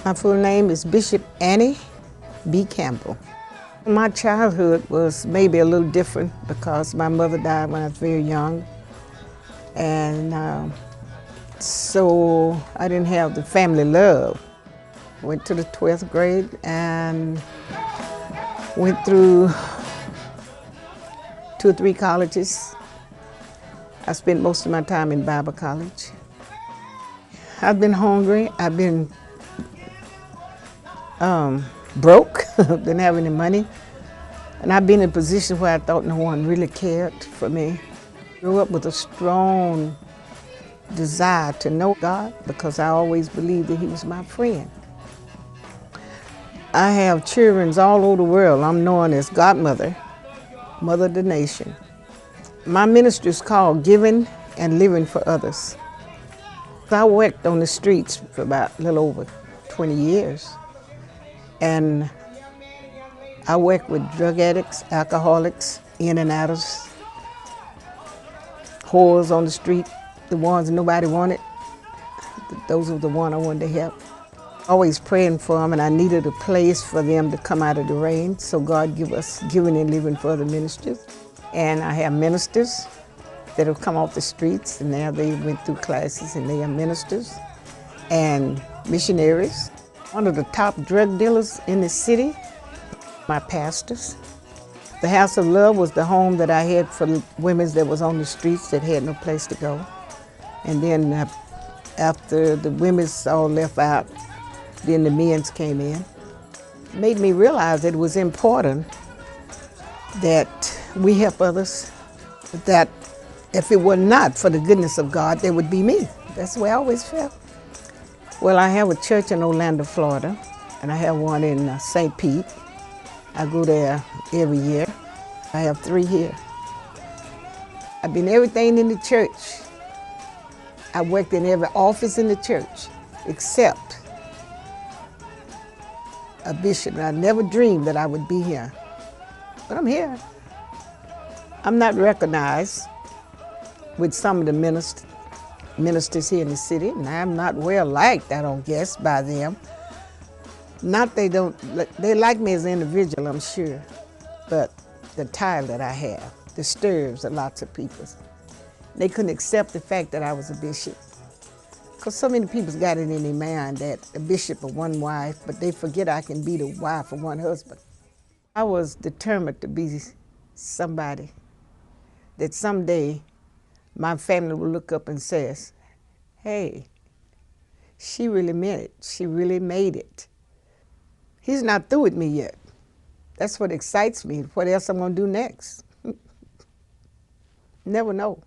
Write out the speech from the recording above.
My full name is Bishop Annie B. Campbell. My childhood was maybe a little different because my mother died when I was very young. And so I didn't have the family love. Went to the 12th grade and went through 2 or 3 colleges. I spent most of my time in Bible college. I've been hungry, I've been broke, didn't have any money. And I've been in a position where I thought no one really cared for me. Grew up with a strong desire to know God because I always believed that He was my friend. I have children all over the world. I'm known as Godmother, Mother of the Nation. My ministry is called Giving and Living for Others. I worked on the streets for about a little over 20 years. And I worked with drug addicts, alcoholics, in and outers, whores on the street, the ones nobody wanted. Those were the ones I wanted to help. Always praying for them, and I needed a place for them to come out of the rain. So God give us Giving and Living for Other ministries. And I have ministers that have come off the streets, and now they went through classes and they are ministers and missionaries. One of the top drug dealers in the city, my pastors. The House of Love was the home that I had for women that was on the streets that had no place to go. And then after the women's all left out, then the men's came in. It made me realize that it was important that we help others, that if it were not for the goodness of God, there would be me. That's the way I always felt. Well, I have a church in Orlando, Florida, and I have one in St. Pete. I go there every year. I have 3 here. I've been everything in the church. I worked in every office in the church except a bishop. And I never dreamed that I would be here, but I'm here. I'm not recognized with some of the ministers here in the city, and I'm not well liked, I don't guess, by them. Not they like me as an individual, I'm sure, but the title that I have disturbs a lot of people. They couldn't accept the fact that I was a bishop, because so many people got it in their mind that a bishop of one wife, but they forget I can be the wife of one husband. I was determined to be somebody that someday my family will look up and says, hey, she really meant it. She really made it. He's not through with me yet. That's what excites me. What else I'm going to do next? Never know.